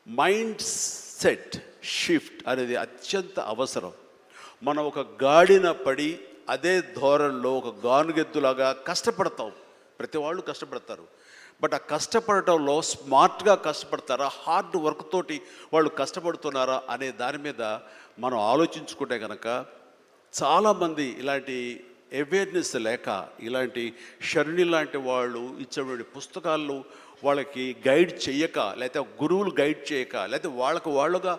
Mind set shift అనేది అత్యంత అవసరం. మనం ఒక గాడిన పడి అదే ధోరణిలో ఒక గానుగెద్దులాగా కష్టపడతాం. ప్రతి వాళ్ళు కష్టపడతారు. బట్ ఆ కష్టపడటంలో స్మార్ట్గా కష్టపడతారా, హార్డ్ వర్క్ తోటి వాళ్ళు కష్టపడుతున్నారా అనే దాని మీద మనం ఆలోచించుకుంటే కనుక చాలామంది ఇలాంటి అవేర్నెస్ లేక, ఇలాంటి షర్ణి లాంటి వాళ్ళు ఇచ్చినటువంటి పుస్తకాలు వాళ్ళకి గైడ్ చేయక, లేకపోతే గురువులు గైడ్ చేయక, లేకపోతే వాళ్ళుగా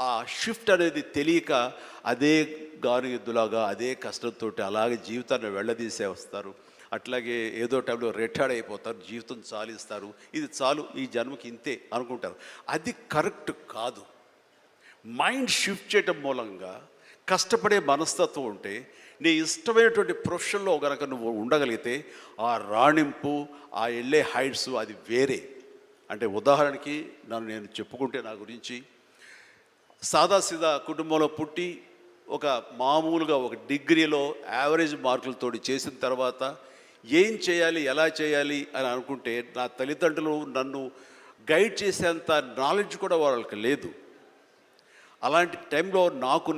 ఆ షిఫ్ట్ అనేది తెలియక అదే గానుగెద్దులాగా అదే కష్టంతో అలాగే జీవితాన్ని వెళ్ళదీసే వస్తారు. అట్లాగే ఏదో టైంలో రిటైర్డ్ అయిపోతారు, జీవితం చాలిస్తారు, ఇది చాలు ఈ జన్మకి ఇంతే అనుకుంటారు. అది కరెక్ట్ కాదు. మైండ్ షిఫ్ట్ చేయటం మూలంగా కష్టపడే మనస్తత్వం ఉంటే, నీ ఇష్టమైనటువంటి ప్రొఫెషన్లో కనుక నువ్వు ఉండగలిగితే ఆ రాణింపు, ఆ వెళ్ళే హైట్స్ అది వేరే. అంటే ఉదాహరణకి నేను చెప్పుకుంటే, నా గురించి సాదాసీదా కుటుంబంలో పుట్టి ఒక మామూలుగా ఒక డిగ్రీలో యావరేజ్ మార్కులతో చేసిన తర్వాత ఏం చేయాలి, ఎలా చేయాలి అని అనుకుంటే, నా తల్లిదండ్రులు నన్ను గైడ్ చేసేంత నాలెడ్జ్ కూడా వాళ్ళకి లేదు. అలాంటి టైంలో నాకు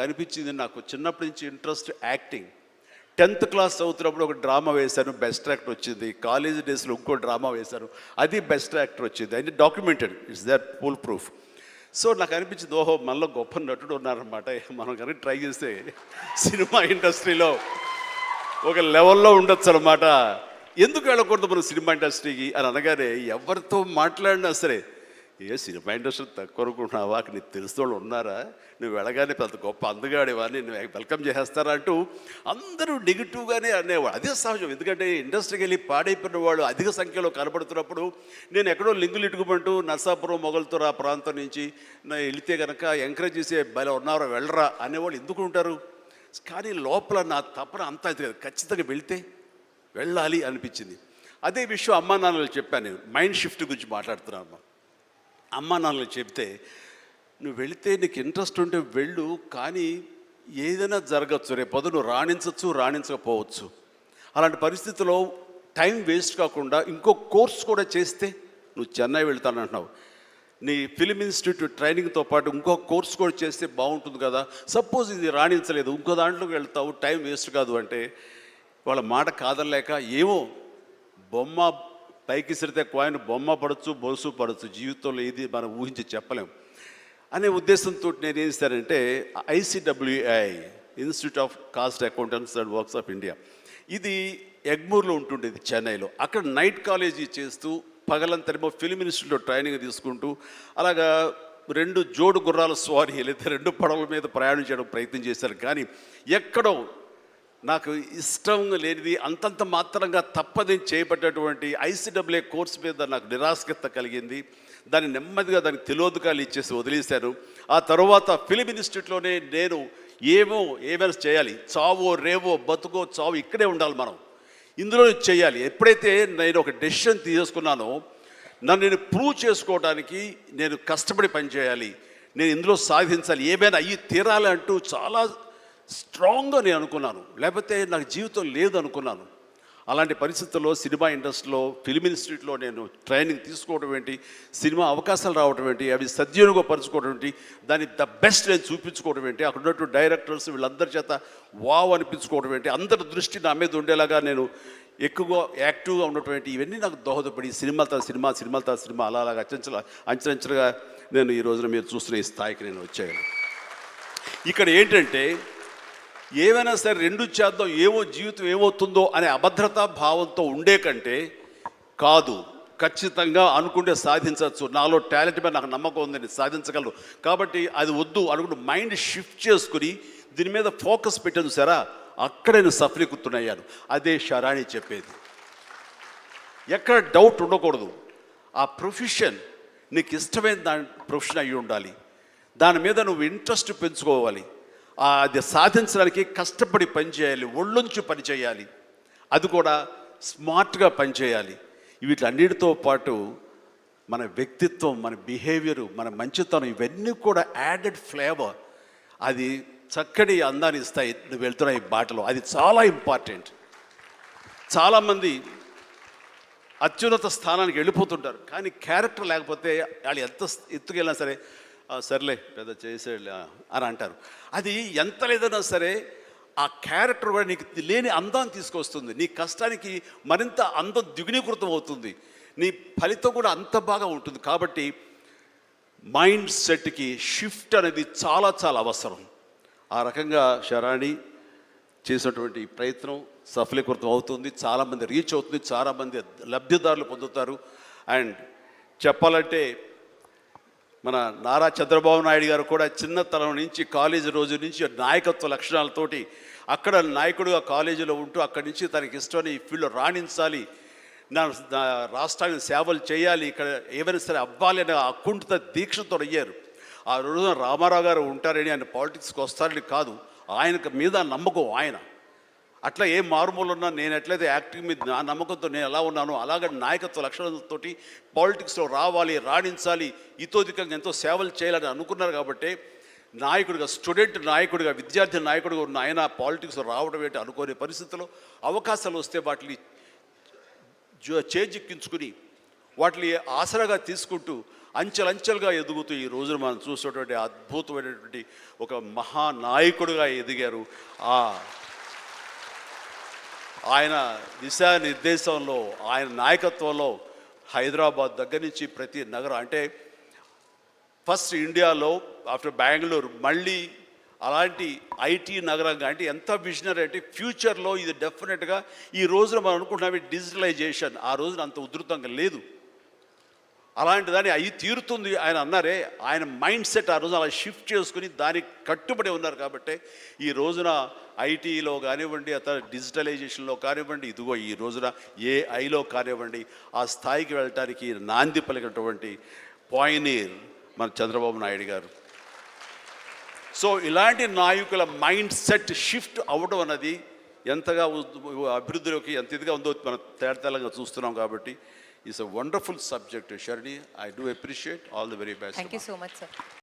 అనిపించింది, నాకు చిన్నప్పటి నుంచి ఇంట్రెస్ట్ యాక్టింగ్. 10th క్లాస్ చదువుతున్నప్పుడు ఒక డ్రామా వేశాను, బెస్ట్ యాక్టర్ వచ్చింది. కాలేజ్ డేస్లో ఇంకో డ్రామా వేశాను, అది బెస్ట్ యాక్టర్ వచ్చింది. అది documented, it's that full proof. So నాకు అనిపించింది, ఓహో మనలో గొప్ప నటుడు ఉన్నారనమాట, మనం కనుక ట్రై చేస్తే సినిమా ఇండస్ట్రీలో ఒక లెవెల్లో ఉండొచ్చు అనమాట. ఎందుకు వెళ్ళకూడదు మనం సినిమా ఇండస్ట్రీకి అని అనగానే, ఎవరితో మాట్లాడినా సరే, సినిమా ఇండస్ట్రీ తక్కువ అనుకుంటున్నావా, నీకు తెలిసిన వాళ్ళు ఉన్నారా, నువ్వు వెళ్ళగానే పెద్ద గొప్ప అందగాడేవా, నేను వెల్కమ్ చేసేస్తారా అంటూ అందరూ నెగిటివ్గానే అనేవాడు. అదే సహజం. ఎందుకంటే ఇండస్ట్రీకి వెళ్ళి పాడైపోయిన వాళ్ళు అధిక సంఖ్యలో కనబడుతున్నప్పుడు, నేను ఎక్కడో లింగులు ఇటుకుమంటూ నర్సాపురం, మొగల్తూరు ఆ ప్రాంతం నుంచి వెళితే కనుక ఎంకరేజ్ చేసే భలే ఉన్నారో వెళ్ళరా అనేవాళ్ళు ఎందుకు ఉంటారు. కానీ లోపల నా తపన అంతా ఖచ్చితంగా వెళ్ళాలి అనిపించింది. అదే విషయం అమ్మా నాన్నలు చెప్పాను. నేను మైండ్ షిఫ్ట్ గురించి మాట్లాడుతున్నాను. అమ్మా నాన్నలు చెప్తే, నువ్వు వెళితే నీకు ఇంట్రెస్ట్ ఉంటే వెళ్ళు, కానీ ఏదైనా జరగచ్చు, రేపు నువ్వు రాణించవచ్చు, రాణించకపోవచ్చు. అలాంటి పరిస్థితుల్లో టైం వేస్ట్ కాకుండా ఇంకో కోర్స్ కూడా చేస్తే, నువ్వు చెన్నై వెళ్తానంటున్నావు, నీ ఫిలిం ఇన్స్టిట్యూట్ ట్రైనింగ్తో పాటు ఇంకో కోర్స్ కూడా చేస్తే బాగుంటుంది కదా. సపోజ్ ఇది రాణించలేదు, ఇంకో దాంట్లోకి వెళ్తావు, టైం వేస్ట్ కాదు అంటే, వాళ్ళ మాట కాదనలేక, ఏమో బొమ్మ పైకి సిరితే కాయిన్ బొమ్మ పడవచ్చు, బొలుసు పడవచ్చు, జీవితంలో ఏది మనం ఊహించి చెప్పలేం అనే ఉద్దేశంతో నేను ఏం చేశానంటే, ICWI institute of cost accountants and works of India, ఇది ఎగ్మూర్లో ఉంటుండేది చెన్నైలో. అక్కడ నైట్ కాలేజీ చేస్తూ పగలంతరేమో ఫిలిం ఇన్స్టిట్యూట్లో ట్రైనింగ్ తీసుకుంటూ అలాగా 2 జోడు గుర్రాల స్వారీ, లేదా 2 పడవల మీద ప్రయాణం చేయడం ప్రయత్నం చేశారు. కానీ ఎక్కడో నాకు ఇష్టం లేనిది, అంతంత మాత్రంగా తప్పదని చేపట్టేటువంటి ICWI కోర్స్ మీద నాకు నిరాశక్త కలిగింది. దాన్ని నెమ్మదిగా దానికి తెలియదుకాలు ఇచ్చేసి వదిలేశాను. ఆ తర్వాత ఫిలిం ఇన్స్టిట్యూట్లోనే నేను ఏమైనా చేయాలి, చావో రేవో బతుకో చావు ఇక్కడే ఉండాలి, మనం ఇందులో చేయాలి. ఎప్పుడైతే నేను ఒక డెసిషన్ తీసుకున్నానో, నన్ను నేను ప్రూవ్ చేసుకోవడానికి నేను కష్టపడి పనిచేయాలి, నేను ఇందులో సాధించాలి, ఏమైనా అయ్యి తీరాలి అంటూ చాలా స్ట్రాంగ్గా నేను అనుకున్నాను. లేకపోతే నాకు జీవితం లేదు అనుకున్నాను. అలాంటి పరిస్థితుల్లో సినిమా ఇండస్ట్రీలో ఫిలిం ఇన్స్టిట్యూట్లో నేను ట్రైనింగ్ తీసుకోవడం ఏంటి, సినిమా అవకాశాలు రావడం ఏంటి, అవి సద్వినియోగపరచుకోవడం ఏంటి, దాన్ని ద బెస్ట్ నేను చూపించుకోవడం ఏంటి, అక్కడ ఉన్నటువంటి డైరెక్టర్స్ వీళ్ళందరి చేత వావ్ అనిపించుకోవడం ఏంటి, అందరి దృష్టి నా మీద ఉండేలాగా నేను ఎక్కువగా యాక్టివ్గా ఉన్నటువంటి ఇవన్నీ నాకు దోహదపడి సినిమా అలాగా అంచెలంచెలుగా నేను ఈ రోజున మీరు చూస్తున్న ఈ స్థాయికి నేను వచ్చాను. ఇక్కడ ఏంటంటే, ఏమైనా సరే 2 చేద్దాం, జీవితం ఏమవుతుందో అనే అభద్రతా భావంతో ఉండే కంటే, కాదు ఖచ్చితంగా అనుకుంటే సాధించవచ్చు, నాలో టాలెంట్ మీద నాకు నమ్మకం ఉందని సాధించగలరు, కాబట్టి అది వద్దు అనుకుంటూ మైండ్ షిఫ్ట్ చేసుకుని దీని మీద ఫోకస్ పెట్టాను సరే, అక్కడ నేను సఫలీకృతునయ్యాను. అదే షరాణి చెప్పేది. ఎక్కడ డౌట్ ఉండకూడదు. ఆ ప్రొఫెషన్ నీకు ఇష్టమైన ప్రొఫెషన్ అయ్యి ఉండాలి, దాని మీద నువ్వు ఇంట్రెస్ట్ పెంచుకోవాలి, అది సాధించడానికి కష్టపడి పనిచేయాలి, ఒళ్ళొంచి పనిచేయాలి, అది కూడా స్మార్ట్గా పనిచేయాలి. వీటన్నిటితో పాటు మన వ్యక్తిత్వం, మన బిహేవియరు, మన మంచితనం, ఇవన్నీ కూడా యాడెడ్ ఫ్లేవర్, అది చక్కటి అందాన్ని ఇస్తాయి నువ్వు వెళ్తున్న ఈ బాటలో. అది చాలా ఇంపార్టెంట్. చాలామంది అత్యున్నత స్థానానికి వెళ్ళిపోతుంటారు. కానీ క్యారెక్టర్ లేకపోతే వాళ్ళు ఎంత ఎత్తుకెళ్ళినా సరే సర్లే పెద్ద చేసేళ్ళ అని అంటారు. అది ఎంత లేదన్నా సరే ఆ క్యారెక్టర్ కూడా నీకు లేని అందాన్ని తీసుకొస్తుంది. నీ కష్టానికి మరింత అందం ద్విగుణీకృతం అవుతుంది. నీ ఫలితం కూడా అంత బాగా ఉంటుంది. కాబట్టి మైండ్ సెట్కి షిఫ్ట్ అనేది చాలా చాలా అవసరం. ఆ రకంగా శరాణి చేసినటువంటి ప్రయత్నం సఫలీకృతం అవుతుంది. చాలామంది రీచ్ అవుతుంది, చాలామంది లబ్ధిదారులు పొందుతారు. అండ్ చెప్పాలంటే మన నారా చంద్రబాబు నాయుడు గారు కూడా చిన్నతనం నుంచి కాలేజీ రోజు నుంచి నాయకత్వ లక్షణాలతోటి అక్కడ నాయకుడుగా కాలేజీలో ఉంటూ అక్కడి నుంచి తనకి ఇష్టమని ఈ ఫీల్డ్లో రాణించాలి, నా రాష్ట్రానికి సేవలు చేయాలి, ఇక్కడ ఏమైనా సరే అవ్వాలి అనే అకుంఠిత దీక్షతో అయ్యారు. ఆ రోజున రామారావు గారు ఉంటారని ఆయన పాలిటిక్స్కి వస్తారని కాదు, ఆయనకు మీద నమ్మకం ఆయన. అట్లా ఏ మారుమూలు ఉన్నా నేను ఎట్లయితే యాక్టింగ్ మీద నా నమ్మకంతో నేను ఎలా ఉన్నానో అలాగే నాయకత్వ లక్షణాలతోటి పాలిటిక్స్లో రావాలి, రాణించాలి, ఇతోధికంగా ఎంతో సేవలు చేయాలని అనుకున్నారు. కాబట్టి నాయకుడిగా, స్టూడెంట్ నాయకుడిగా, విద్యార్థి నాయకుడిగా ఉన్న ఆయన పాలిటిక్స్లో రావడం ఏంటి అనుకోని పరిస్థితుల్లో అవకాశాలు వస్తే వాటిని చేజిక్కించుకుని వాటిని ఆసరాగా తీసుకుంటూ అంచెలంచెలుగా ఎదుగుతూ ఈ రోజున మనం చూసేటువంటి అద్భుతమైనటువంటి ఒక మహానాయకుడిగా ఎదిగారు. ఆయన దిశానిర్దేశంలో, ఆయన నాయకత్వంలో హైదరాబాద్ దగ్గర నుంచి ప్రతి నగరం, అంటే ఫస్ట్ ఇండియాలో ఆఫ్టర్ బెంగళూరు మళ్ళీ అలాంటి ఐటీ నగరంగా, అంటే ఎంత విజనరీ అంటే ఫ్యూచర్లో ఇది డెఫినెట్గా ఈ రోజున మనం అనుకుంటున్నాం డిజిటలైజేషన్ ఆ రోజున అంత ఉధృతంగా లేదు, అలాంటి దాన్ని అవి తీరుతుంది ఆయన అన్నారే. ఆయన మైండ్ సెట్ ఆ రోజున అలా షిఫ్ట్ చేసుకుని దానికి కట్టుబడి ఉన్నారు. కాబట్టి ఈ రోజున ఐటీలో కానివ్వండి, అతను డిజిటలైజేషన్లో కానివ్వండి, ఇదిగో ఈ రోజున ఏఐలో కానివ్వండి, ఆ స్థాయికి వెళ్ళటానికి నాంది పలికినటువంటి పాయనీర్ మన చంద్రబాబు నాయుడు గారు. సో ఇలాంటి నాయకుల మైండ్ సెట్ షిఫ్ట్ అవ్వడం అన్నది ఎంతగా అభివృద్ధిలోకి ఎంత ఇదిగా ఉందో మనం తేటతెల్లంగా చూస్తున్నాం. కాబట్టి it's a wonderful subject. Sharini, I do appreciate. All the very best. Thank you so much, sir.